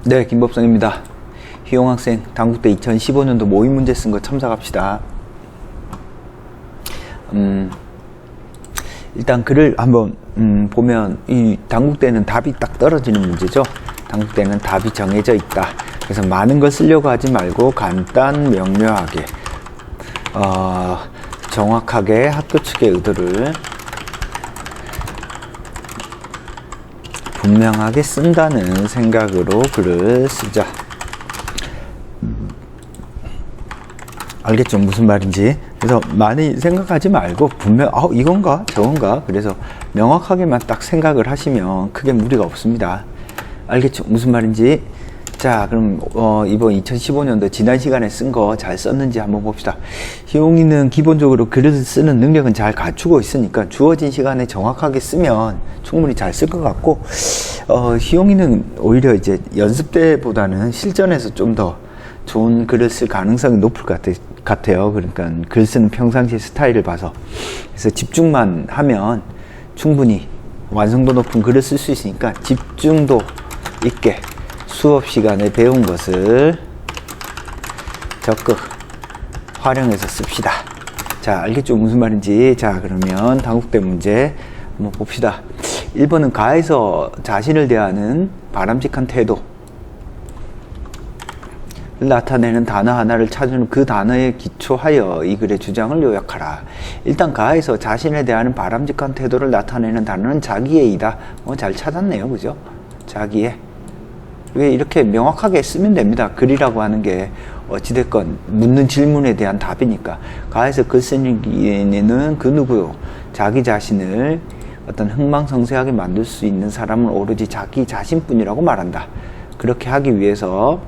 네, 김법성입니다. 희용학생 당국대 2015년도 모의 문제 쓴 거 첨삭합시다. 일단 글을 한번 보면 이 당국대는 답이 딱 떨어지는 문제죠. 당국대는 답이 정해져 있다. 그래서 많은 걸 쓰려고 하지 말고 간단 명료하게 정확하게 학교 측의 의도를 분명하게 쓴다는 생각으로 글을 쓰자. 알겠죠? 무슨 말인지. 그래서 많이 생각하지 말고 분명 이건가 저건가, 그래서 명확하게만 딱 생각을 하시면 크게 무리가 없습니다. 알겠죠? 무슨 말인지. 자, 그럼 이번 2015년도 지난 시간에 쓴 거 잘 썼는지 한번 봅시다. 희용이는 기본적으로 글을 쓰는 능력은 잘 갖추고 있으니까 주어진 시간에 정확하게 쓰면 충분히 잘 쓸 것 같고, 희용이는 오히려 이제 연습 때보다는 실전에서 좀 더 좋은 글을 쓸 가능성이 높을 것 같아요. 그러니까 글 쓰는 평상시 스타일을 봐서. 그래서 집중만 하면 충분히 완성도 높은 글을 쓸 수 있으니까 집중도 있게 수업 시간에 배운 것을 적극 활용해서 씁시다. 자, 알겠죠? 무슨 말인지. 자, 그러면 당국대 문제 한번 봅시다. 1번은 가에서 자신을 대하는 바람직한 태도를 나타내는 단어 하나를 찾은 그 단어에 기초하여 이 글의 주장을 요약하라. 일단 가에서 자신에 대하는 바람직한 태도를 나타내는 단어는 자기애이다. 잘 찾았네요. 그죠? 자기애. 왜 이렇게 명확하게 쓰면 됩니다. 글이라고 하는 게 어찌됐건 묻는 질문에 대한 답이니까. 가에서 글 쓰는 그 누구요? 자기 자신을 어떤 흥망성쇠하게 만들 수 있는 사람은 오로지 자기 자신뿐이라고 말한다. 그렇게 하기 위해서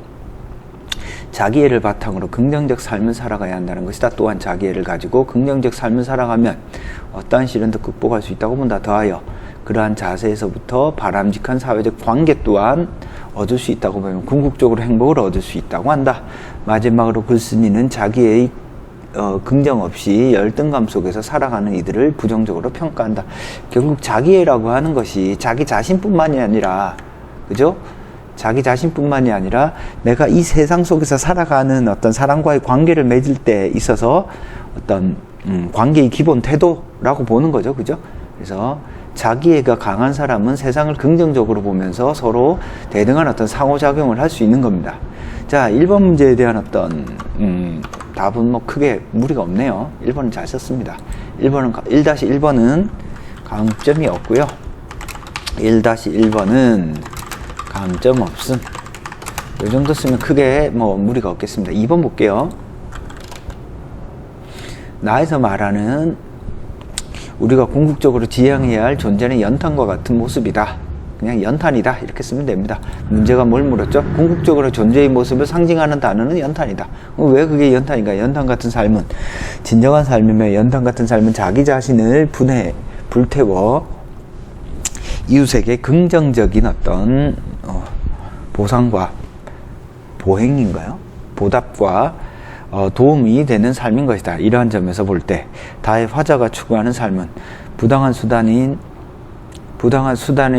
자기애를 바탕으로 긍정적 삶을 살아가야 한다는 것이다. 또한 자기애를 가지고 긍정적 삶을 살아가면 어떠한 시련도 극복할 수 있다고 본다. 더하여 그러한 자세에서부터 바람직한 사회적 관계 또한 얻을 수 있다고 보면 궁극적으로 행복을 얻을 수 있다고 한다. 마지막으로 글쓴이는 자기의 긍정 없이 열등감 속에서 살아가는 이들을 부정적으로 평가한다. 결국 자기애라고 하는 것이 자기 자신뿐만이 아니라, 그죠? 자기 자신뿐만이 아니라 내가 이 세상 속에서 살아가는 어떤 사람과의 관계를 맺을 때 있어서 어떤 관계의 기본 태도라고 보는 거죠. 그죠? 그래서 자기애가 강한 사람은 세상을 긍정적으로 보면서 서로 대등한 어떤 상호작용을 할 수 있는 겁니다. 자, 1번 문제에 대한 어떤 답은 뭐 크게 무리가 없네요. 1번은 잘 썼습니다. 1-1번은 강점이 없고요. 1-1번은 강점 없음. 이 정도 쓰면 크게 뭐 무리가 없겠습니다. 2번 볼게요. 나에서 말하는 우리가 궁극적으로 지향해야 할 존재는 연탄과 같은 모습이다. 그냥 연탄이다. 이렇게 쓰면 됩니다. 문제가 뭘 물었죠? 궁극적으로 존재의 모습을 상징하는 단어는 연탄이다. 왜 그게 연탄인가? 연탄 같은 삶은, 진정한 삶이며 연탄 같은 삶은 자기 자신을 불태워 이웃에게 긍정적인 어떤 보상과 보행인가요? 보답과 도움이 되는 삶인 것이다. 이러한 점에서 볼 때 다의 화자가 추구하는 삶은 부당한 수단에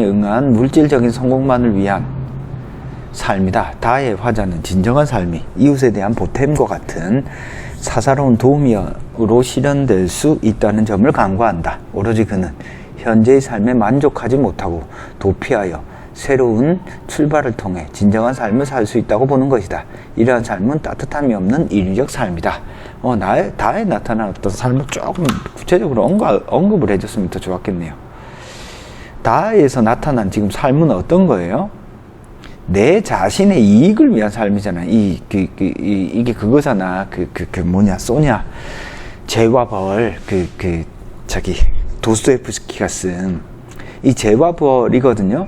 응한 물질적인 성공만을 위한 삶이다. 다의 화자는 진정한 삶이 이웃에 대한 보탬과 같은 사사로운 도움으로 실현될 수 있다는 점을 간과한다. 오로지 그는 현재의 삶에 만족하지 못하고 도피하여 새로운 출발을 통해 진정한 삶을 살 수 있다고 보는 것이다. 이러한 삶은 따뜻함이 없는 인위적 삶이다. 다에 나타난 어떤 삶을 조금 구체적으로 언급을 해줬으면 더 좋았겠네요. 다에서 나타난 지금 삶은 어떤 거예요? 내 자신의 이익을 위한 삶이잖아. 이게 그거잖아. 소냐. 죄와 벌, 도스토옙스키가 쓴 이 죄와 벌이거든요.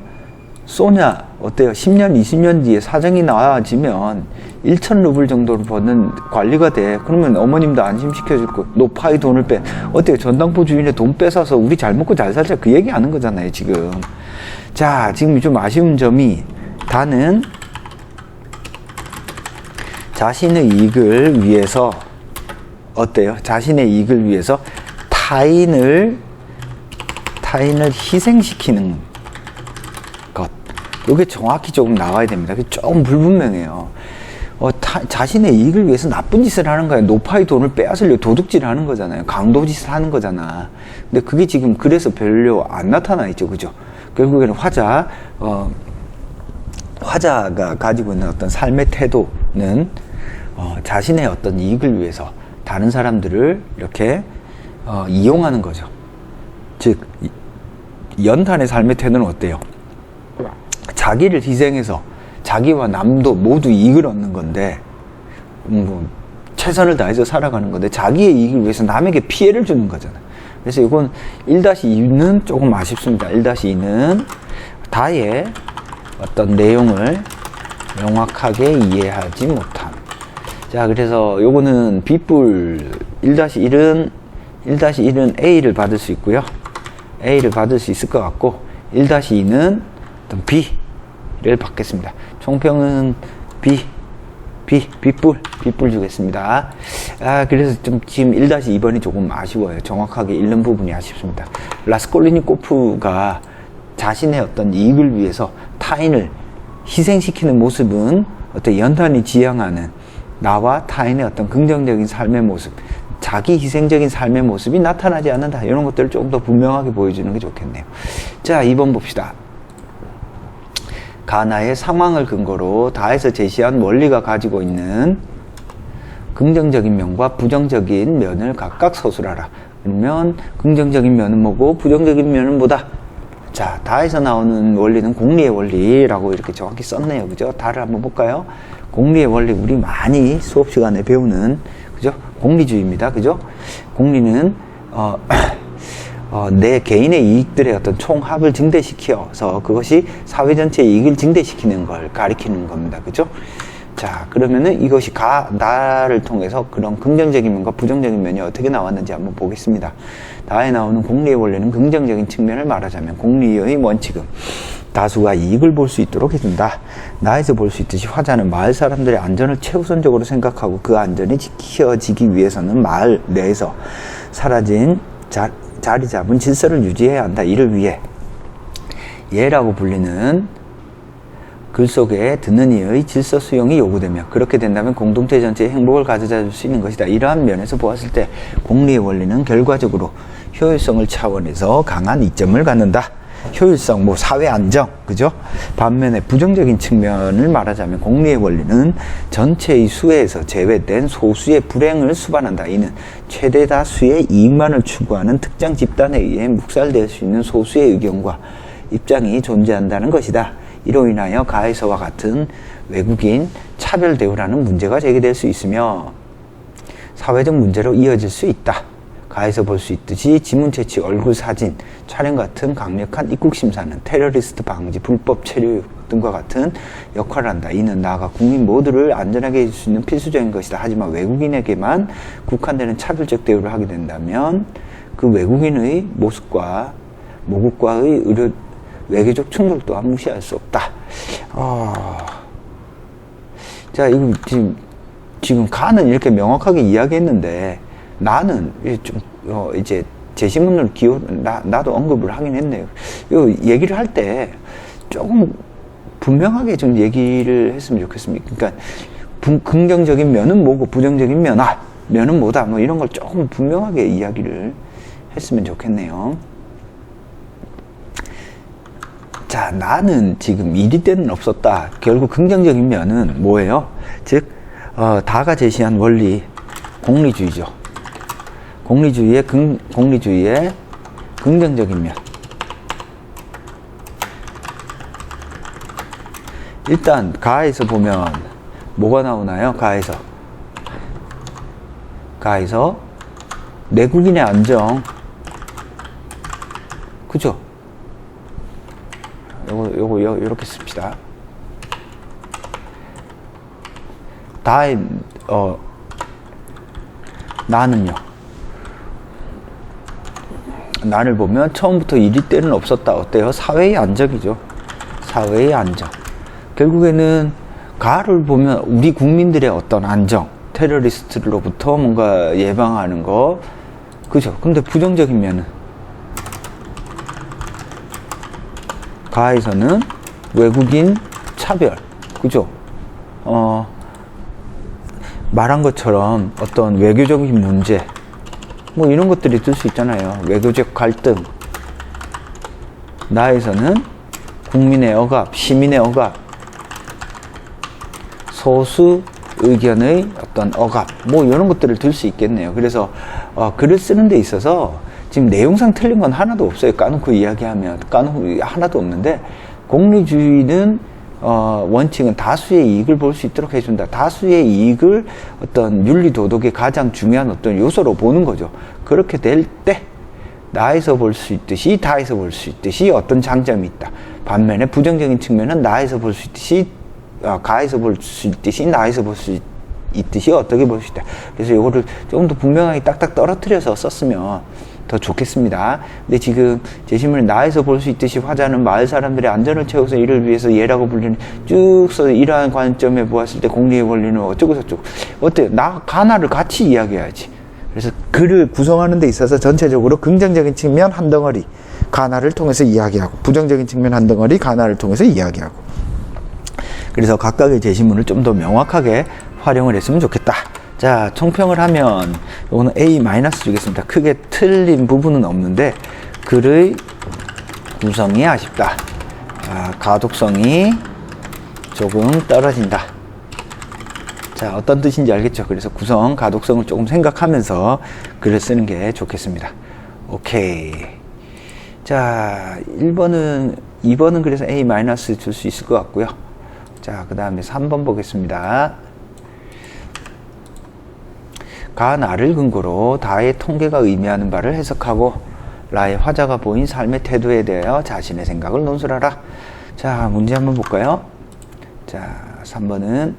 소냐, 어때요? 10년, 20년 뒤에 사정이 나아지면 1,000루블 정도를 버는 관리가 돼. 그러면 어머님도 안심시켜줄 거. 노파의 돈을 어때요? 전당포 주인의 돈 뺏어서 우리 잘 먹고 잘 살자. 그 얘기 하는 거잖아요, 지금. 자, 지금 좀 아쉬운 점이, 다는 자신의 이익을 위해서, 어때요? 자신의 이익을 위해서 타인을 희생시키는 것. 이게 정확히 조금 나와야 됩니다. 조금 불분명해요. 자신의 이익을 위해서 나쁜 짓을 하는 거예요. 노파의 돈을 빼앗으려 도둑질을 하는 거잖아요. 강도짓을 하는 거잖아. 근데 그게 지금 그래서 별로 안 나타나 있죠. 그죠? 결국에는 화자가 가지고 있는 어떤 삶의 태도는 자신의 어떤 이익을 위해서 다른 사람들을 이렇게 이용하는 거죠. 즉 연탄의 삶의 태도는 어때요? 자기를 희생해서 자기와 남도 모두 이익을 얻는 건데 최선을 다해서 살아가는 건데 자기의 이익을 위해서 남에게 피해를 주는 거잖아요. 그래서 이건 1-2는 조금 아쉽습니다. 1-2는 다의 어떤 내용을 명확하게 이해하지 못함. 자, 그래서 요거는 B뿔 1-1은 A를 받을 수 있고요. A를 받을 수 있을 것 같고 1-2는 어떤 B를 받겠습니다. 총평은 B뿔 주겠습니다. 그래서 좀 지금 1-2번이 조금 아쉬워요. 정확하게 읽는 부분이 아쉽습니다. 라스콜리니코프가 자신의 어떤 이익을 위해서 타인을 희생시키는 모습은 어떤 연탄이 지향하는 나와 타인의 어떤 긍정적인 삶의 모습, 자기 희생적인 삶의 모습이 나타나지 않는다. 이런 것들을 조금 더 분명하게 보여주는 게 좋겠네요. 자, 2번 봅시다. 가나의 상황을 근거로 다에서 제시한 원리가 가지고 있는 긍정적인 면과 부정적인 면을 각각 서술하라. 그러면 긍정적인 면은 뭐고 부정적인 면은 뭐다? 자, 다에서 나오는 원리는 공리의 원리라고 이렇게 정확히 썼네요. 그죠? 다를 한번 볼까요? 공리의 원리, 우리 많이 수업 시간에 배우는, 그죠? 공리주의입니다. 그죠? 공리는, 내 개인의 이익들의 어떤 총합을 증대시켜서 그것이 사회 전체의 이익을 증대시키는 걸 가리키는 겁니다. 그죠? 자, 그러면은 이것이 나를 통해서 그런 긍정적인 면과 부정적인 면이 어떻게 나왔는지 한번 보겠습니다. 다에 나오는 공리의 원리는 긍정적인 측면을 말하자면 공리의 원칙은 다수가 이익을 볼 수 있도록 해준다. 나에서 볼 수 있듯이 화자는 마을 사람들의 안전을 최우선적으로 생각하고 그 안전이 지켜지기 위해서는 마을 내에서 사라진 자리 잡은 질서를 유지해야 한다. 이를 위해 예라고 불리는 글 속에 듣는 이의 질서 수용이 요구되며 그렇게 된다면 공동체 전체의 행복을 가져다 줄 수 있는 것이다. 이러한 면에서 보았을 때 공리의 원리는 결과적으로 효율성을 차원에서 강한 이점을 갖는다. 효율성, 사회 안정, 그죠? 반면에 부정적인 측면을 말하자면 공리의 원리는 전체의 수에서 제외된 소수의 불행을 수반한다. 이는 최대 다수의 이익만을 추구하는 특정 집단에 의해 묵살될 수 있는 소수의 의견과 입장이 존재한다는 것이다. 이로 인하여 가에서와 같은 외국인 차별 대우라는 문제가 제기될 수 있으며 사회적 문제로 이어질 수 있다. 가에서 볼 수 있듯이 지문 채취, 얼굴 사진, 촬영 같은 강력한 입국 심사는 테러리스트 방지, 불법 체류 등과 같은 역할을 한다. 이는 나아가 국민 모두를 안전하게 해줄 수 있는 필수적인 것이다. 하지만 외국인에게만 국한되는 차별적 대우를 하게 된다면 그 외국인의 모습과 모국과의 외교적 충돌 또한 무시할 수 없다. 자, 이거 지금 가는 이렇게 명확하게 이야기했는데 나는 이제 제시문을 나도 언급을 하긴 했네요. 이 얘기를 할 때 조금 분명하게 좀 얘기를 했으면 좋겠습니다. 그러니까 긍정적인 면은 뭐고 부정적인 면은 뭐다. 이런 걸 조금 분명하게 이야기를 했으면 좋겠네요. 자, 나는 지금 이리 때는 없었다. 결국 긍정적인 면은 뭐예요? 즉, 다가 제시한 원리, 공리주의죠. 공리주의의 긍정적인 면. 일단 가에서 보면 뭐가 나오나요? 가에서 내국인의 안정, 그죠? 요거 이렇게 씁시다. 다의 나는요. 나를 보면 처음부터 이리 때는 없었다. 어때요? 사회의 안정이죠. 사회의 안정. 결국에는 가를 보면 우리 국민들의 어떤 안정, 테러리스트로부터 뭔가 예방하는 거, 그죠? 근데 부정적인 면은 가에서는 외국인 차별, 그죠? 말한 것처럼 어떤 외교적인 문제, 뭐 이런 것들이 들 수 있잖아요. 외교적 갈등, 나에서는 국민의 억압, 시민의 억압, 소수 의견의 어떤 억압, 뭐 이런 것들을 들 수 있겠네요. 그래서 글을 쓰는 데 있어서 지금 내용상 틀린 건 하나도 없어요. 까놓고 이야기하면 하나도 없는데, 공리주의는 원칙은 다수의 이익을 볼 수 있도록 해준다. 다수의 이익을 어떤 윤리 도덕의 가장 중요한 어떤 요소로 보는 거죠. 그렇게 될 때 나에서 볼 수 있듯이 다에서 볼 수 있듯이 어떤 장점이 있다. 반면에 부정적인 측면은 나에서 볼 수 있듯이 가에서 볼 수 있듯이 나에서 볼 수 있듯이 어떻게 볼 수 있다. 그래서 이거를 조금 더 분명하게 딱딱 떨어뜨려서 썼으면 더 좋겠습니다. 근데 지금 제시문에 나에서 볼 수 있듯이 화자는 마을 사람들의 안전을 채워서 이를 위해서 예라고 불리는 쭉 써서 이러한 관점에 보았을 때 공리의 원리는 어쩌고 저쩌고. 어때요? 가나를 같이 이야기해야지. 그래서 글을 구성하는 데 있어서 전체적으로 긍정적인 측면 한 덩어리 가나를 통해서 이야기하고, 부정적인 측면 한 덩어리 가나를 통해서 이야기하고. 그래서 각각의 제시문을 좀 더 명확하게 활용을 했으면 좋겠다. 자, 총평을 하면 이거는 A- 주겠습니다. 크게 틀린 부분은 없는데 글의 구성이 아쉽다. 가독성이 조금 떨어진다. 자, 어떤 뜻인지 알겠죠? 그래서 구성, 가독성을 조금 생각하면서 글을 쓰는 게 좋겠습니다. 오케이. 자, 2번은 그래서 A- 줄 수 있을 것 같고요. 자, 그 다음에 3번 보겠습니다. 가, 나를 근거로 다의 통계가 의미하는 바를 해석하고 라의 화자가 보인 삶의 태도에 대하여 자신의 생각을 논술하라. 자, 문제 한번 볼까요? 자, 3번은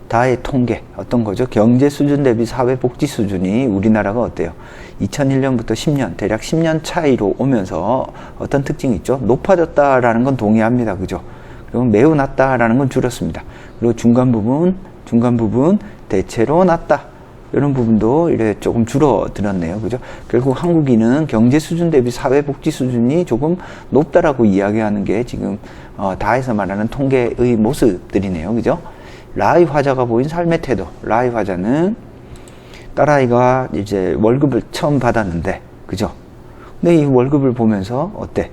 다의 통계, 어떤 거죠? 경제 수준 대비 사회 복지 수준이 우리나라가 어때요? 2001년부터 10년, 대략 10년 차이로 오면서 어떤 특징이 있죠? 높아졌다라는 건 동의합니다. 그죠? 그리고 매우 낮다라는 건 줄었습니다. 그리고 중간 부분 대체로 낮다. 이런 부분도 이래 조금 줄어들었네요. 그죠? 결국 한국인은 경제 수준 대비 사회 복지 수준이 조금 높다라고 이야기하는 게 지금 다에서 말하는 통계의 모습들이네요. 그죠? 라의 화자가 보인 삶의 태도. 라의 화자는 딸아이가 이제 월급을 처음 받았는데, 그죠? 근데 이 월급을 보면서 어때?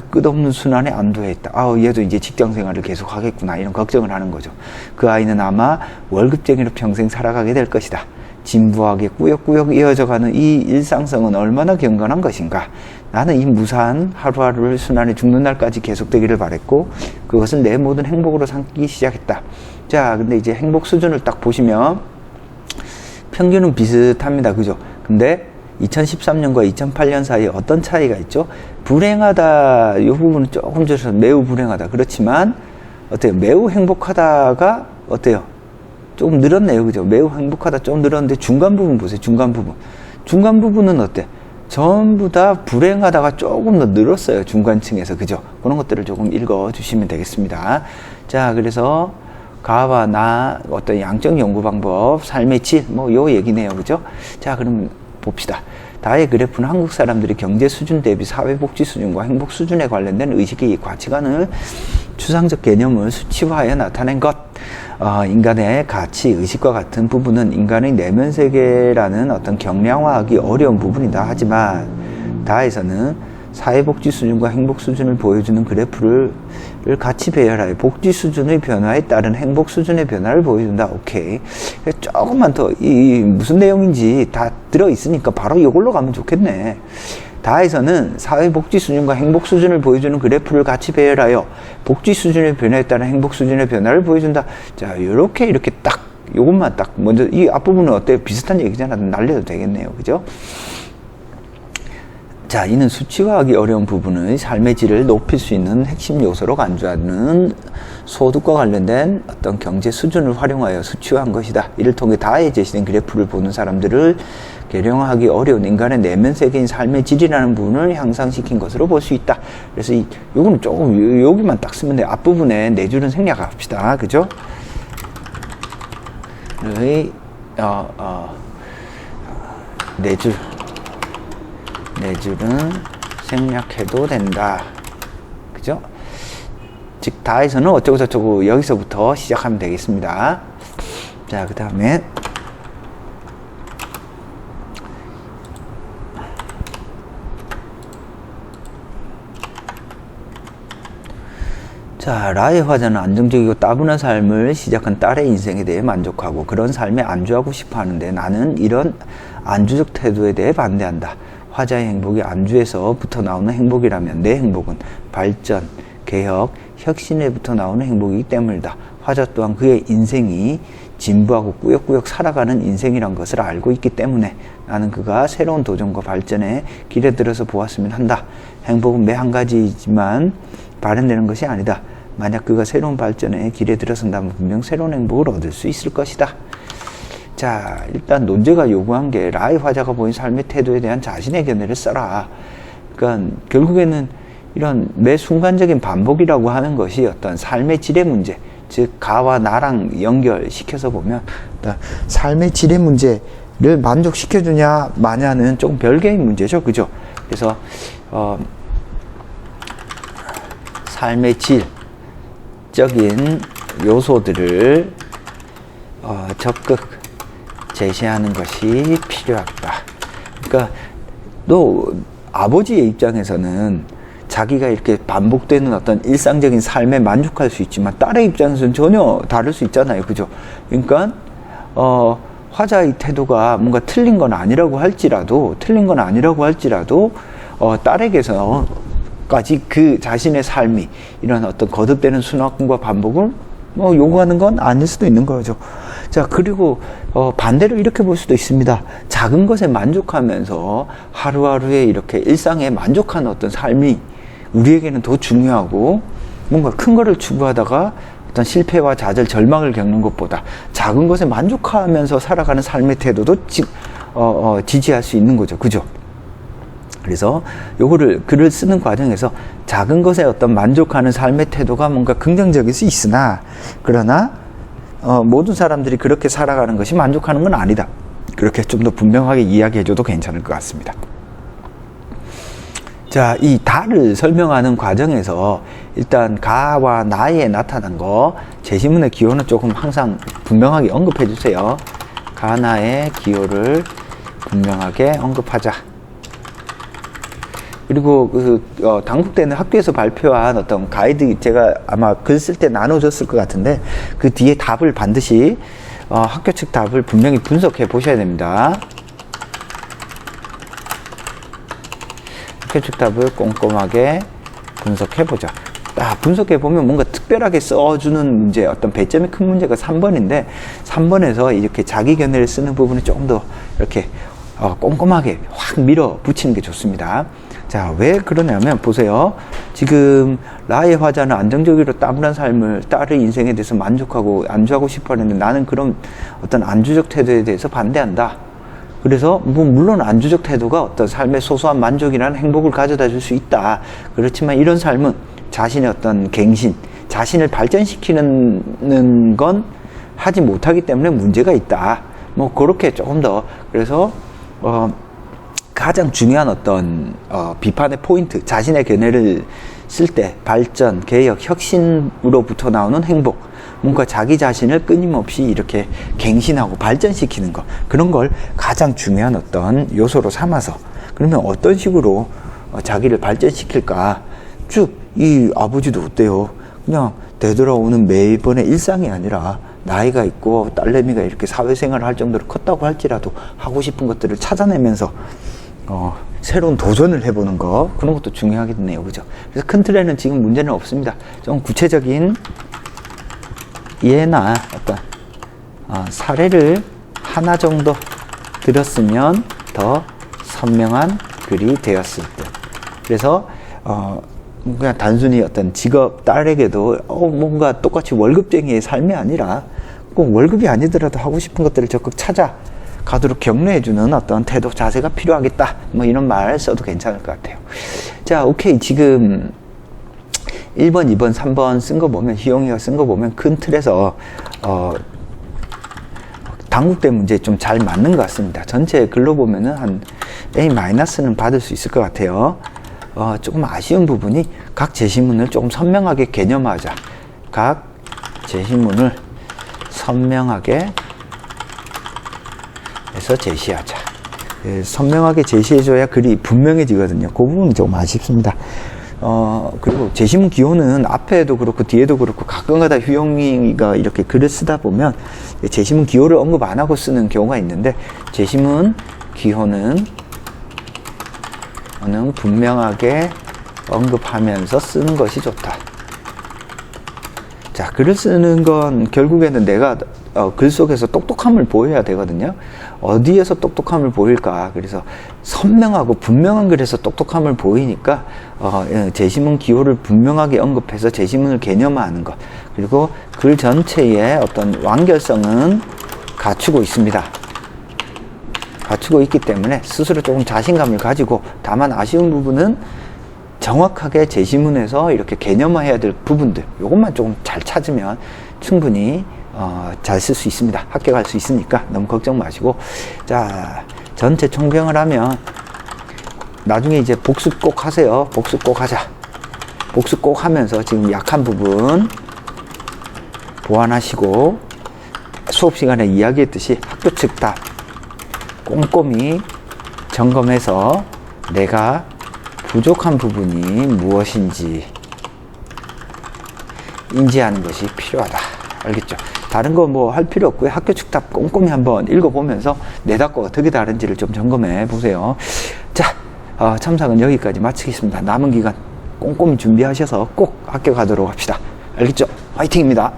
끝없는 순환에 안도해 있다. 얘도 이제 직장 생활을 계속 하겠구나. 이런 걱정을 하는 거죠. 그 아이는 아마 월급쟁이로 평생 살아가게 될 것이다. 진부하게 꾸역꾸역 이어져가는 이 일상성은 얼마나 경건한 것인가. 나는 이 무사한 하루하루를 순환해 죽는 날까지 계속되기를 바랬고, 그것을 내 모든 행복으로 삼기 시작했다. 자, 근데 이제 행복 수준을 딱 보시면 평균은 비슷합니다. 그죠? 근데 2013년과 2008년 사이에 어떤 차이가 있죠? 불행하다, 이 부분은 조금 줄여서 매우 불행하다. 그렇지만 어때요? 매우 행복하다가 어때요? 조금 늘었네요. 그죠? 매우 행복하다 좀 늘었는데 중간 부분 보세요. 중간 부분은 어때? 전부 다 불행하다가 조금 더 늘었어요. 중간층에서. 그죠? 그런 것들을 조금 읽어 주시면 되겠습니다. 자, 그래서 가와 나, 어떤 양적 연구 방법, 삶의 질, 요 얘기네요. 그죠? 자, 그럼 봅시다. 다의 그래프는 한국 사람들이 경제 수준 대비 사회복지 수준과 행복 수준에 관련된 의식의 가치관을 추상적 개념을 수치화하여 나타낸 것. 인간의 가치, 의식과 같은 부분은 인간의 내면 세계라는 어떤 경량화하기 어려운 부분이다. 하지만 다에서는 사회복지 수준과 행복 수준을 보여주는 그래프를 같이 배열하여 복지 수준의 변화에 따른 행복 수준의 변화를 보여준다. 오케이. 조금만 더, 무슨 내용인지 다 들어있으니까 바로 이걸로 가면 좋겠네. 다에서는 사회복지 수준과 행복 수준을 보여주는 그래프를 같이 배열하여 복지 수준의 변화에 따른 행복 수준의 변화를 보여준다. 자, 이렇게 딱, 요것만 딱, 먼저, 이 앞부분은 어때요? 비슷한 얘기잖아. 날려도 되겠네요. 그죠? 자, 이는 수치화하기 어려운 부분의 삶의 질을 높일 수 있는 핵심 요소로 간주하는 소득과 관련된 어떤 경제 수준을 활용하여 수치화한 것이다. 이를 통해 다에 제시된 그래프를 보는 사람들을 계량화하기 어려운 인간의 내면 세계인 삶의 질이라는 부분을 향상시킨 것으로 볼 수 있다. 그래서 요거는 조금 여기만 딱 쓰면 돼. 앞부분에 네 줄은 생략합시다. 그죠? 네 줄은 생략해도 된다. 그죠? 그죠? 즉 다에서는 어쩌고 저쩌고 여기서부터 시작하면 되겠습니다. 자, 그 다음에 자, 라의 화자는 안정적이고 따분한 삶을 시작한 딸의 인생에 대해 만족하고 그런 삶에 안주하고 싶어 하는데 나는 이런 안주적 태도에 대해 반대한다. 화자의 행복이 안주에서부터 나오는 행복이라면 내 행복은 발전, 개혁, 혁신에부터 나오는 행복이기 때문이다. 화자 또한 그의 인생이 진부하고 꾸역꾸역 살아가는 인생이란 것을 알고 있기 때문에 나는 그가 새로운 도전과 발전에 길에 들어서 보았으면 한다. 행복은 매 한 가지지만 발현되는 것이 아니다. 만약 그가 새로운 발전에 길에 들어선다면 분명 새로운 행복을 얻을 수 있을 것이다. 자, 일단 논제가 요구한 게 라의 화자가 보인 삶의 태도에 대한 자신의 견해를 써라. 그러니까 결국에는 이런 매 순간적인 반복이라고 하는 것이 어떤 삶의 질의 문제, 즉 가와 나랑 연결시켜서 보면 삶의 질의 문제를 만족시켜주냐 마냐는 조금 별개의 문제죠, 그죠? 그래서 삶의 질적인 요소들을 적극 제시하는 것이 필요하다. 그러니까 또 아버지의 입장에서는 자기가 이렇게 반복되는 어떤 일상적인 삶에 만족할 수 있지만 딸의 입장에서는 전혀 다를 수 있잖아요, 그죠? 그러니까 화자의 태도가 뭔가 틀린 건 아니라고 할지라도 딸에게서까지 그 자신의 삶이 이런 어떤 거듭되는 순환과 반복을 요구하는 건 아닐 수도 있는 거죠. 자, 그리고 반대로 이렇게 볼 수도 있습니다. 작은 것에 만족하면서 하루하루에 이렇게 일상에 만족하는 어떤 삶이 우리에게는 더 중요하고 뭔가 큰 거를 추구하다가 어떤 실패와 좌절, 절망을 겪는 것보다 작은 것에 만족하면서 살아가는 삶의 태도도 지지할 수 있는 거죠. 그죠? 그래서 요거를 글을 쓰는 과정에서 작은 것에 어떤 만족하는 삶의 태도가 뭔가 긍정적일 수 있으나 그러나 모든 사람들이 그렇게 살아가는 것이 만족하는 건 아니다. 그렇게 좀 더 분명하게 이야기해줘도 괜찮을 것 같습니다. 자, 이 다를 설명하는 과정에서 일단 가와 나에 나타난 거 제시문의 기호는 조금 항상 분명하게 언급해 주세요. 가, 나의 기호를 분명하게 언급하자. 그리고 당국대는 학교에서 발표한 어떤 가이드, 제가 아마 글 쓸 때 나눠줬을 것 같은데 그 뒤에 답을 반드시 학교 측 답을 분명히 분석해 보셔야 됩니다. 학교 측 답을 꼼꼼하게 분석해 보자. 분석해 보면 뭔가 특별하게 써주는 문제, 어떤 배점이 큰 문제가 3번인데 3번에서 이렇게 자기 견해를 쓰는 부분이 조금 더 이렇게 꼼꼼하게 확 밀어붙이는 게 좋습니다. 자, 왜 그러냐면 보세요. 지금 라의 화자는 안정적이로 따분한 삶을 딸의 인생에 대해서 만족하고 안주하고 싶어 하는데 나는 그런 어떤 안주적 태도에 대해서 반대한다. 그래서 물론 안주적 태도가 어떤 삶의 소소한 만족이라는 행복을 가져다 줄 수 있다. 그렇지만 이런 삶은 자신의 어떤 갱신, 자신을 발전시키는 건 하지 못하기 때문에 문제가 있다. 그렇게 조금 더, 그래서 가장 중요한 어떤 비판의 포인트, 자신의 견해를 쓸 때 발전, 개혁, 혁신으로부터 나오는 행복, 뭔가 자기 자신을 끊임없이 이렇게 갱신하고 발전시키는 것, 그런 걸 가장 중요한 어떤 요소로 삼아서, 그러면 어떤 식으로 자기를 발전시킬까? 쭉 이 아버지도 어때요? 그냥 되돌아오는 매번의 일상이 아니라 나이가 있고 딸내미가 이렇게 사회생활을 할 정도로 컸다고 할지라도 하고 싶은 것들을 찾아내면서 새로운 도전을 해보는 거, 그런 것도 중요하겠네요. 그죠? 그래서 큰 틀에는 지금 문제는 없습니다. 좀 구체적인 예나 어떤 사례를 하나 정도 들었으면 더 선명한 글이 되었을 듯. 그래서 그냥 단순히 어떤 직업, 딸에게도 뭔가 똑같이 월급쟁이의 삶이 아니라 꼭 월급이 아니더라도 하고 싶은 것들을 적극 찾아가도록 격려해주는 어떤 태도, 자세가 필요하겠다. 이런 말 써도 괜찮을 것 같아요. 자, 오케이. 지금 1번, 2번, 3번 쓴 거 보면, 희용이가 쓴 거 보면 큰 틀에서 당국대 문제에 좀 잘 맞는 것 같습니다. 전체 글로 보면은 한 A-는 받을 수 있을 것 같아요. 조금 아쉬운 부분이 각 제시문을 조금 선명하게 개념화하자. 각 제시문을 선명하게 해서 제시하자. 선명하게 제시해줘야 글이 분명해지거든요. 그 부분은 조금 아쉽습니다. 그리고 제시문 기호는 앞에도 그렇고 뒤에도 그렇고 가끔가다 휴영이가 이렇게 글을 쓰다 보면 제시문 기호를 언급 안 하고 쓰는 경우가 있는데, 제시문 기호는 분명하게 언급하면서 쓰는 것이 좋다. 자, 글을 쓰는 건 결국에는 내가 글 속에서 똑똑함을 보여야 되거든요. 어디에서 똑똑함을 보일까? 그래서 선명하고 분명한 글에서 똑똑함을 보이니까 제시문 기호를 분명하게 언급해서 제시문을 개념화하는 것, 그리고 글 전체의 어떤 완결성은 갖추고 있습니다. 갖추고 있기 때문에 스스로 조금 자신감을 가지고, 다만 아쉬운 부분은 정확하게 제시문에서 이렇게 개념화해야 될 부분들, 요것만 조금 잘 찾으면 충분히 잘 쓸 수 있습니다. 합격할 수 있으니까 너무 걱정 마시고, 자, 전체 총평을 하면 나중에 이제 복습 꼭 하세요. 복습 꼭 하자. 복습 꼭 하면서 지금 약한 부분 보완하시고, 수업 시간에 이야기했듯이 학교 측 답 꼼꼼히 점검해서 내가 부족한 부분이 무엇인지 인지하는 것이 필요하다. 알겠죠? 다른 거 뭐 할 필요 없고요. 학교 측답 꼼꼼히 한번 읽어보면서 내 답과 어떻게 다른지를 좀 점검해 보세요. 자, 첨삭은 여기까지 마치겠습니다. 남은 기간 꼼꼼히 준비하셔서 꼭 합격하도록 합시다. 알겠죠? 화이팅입니다.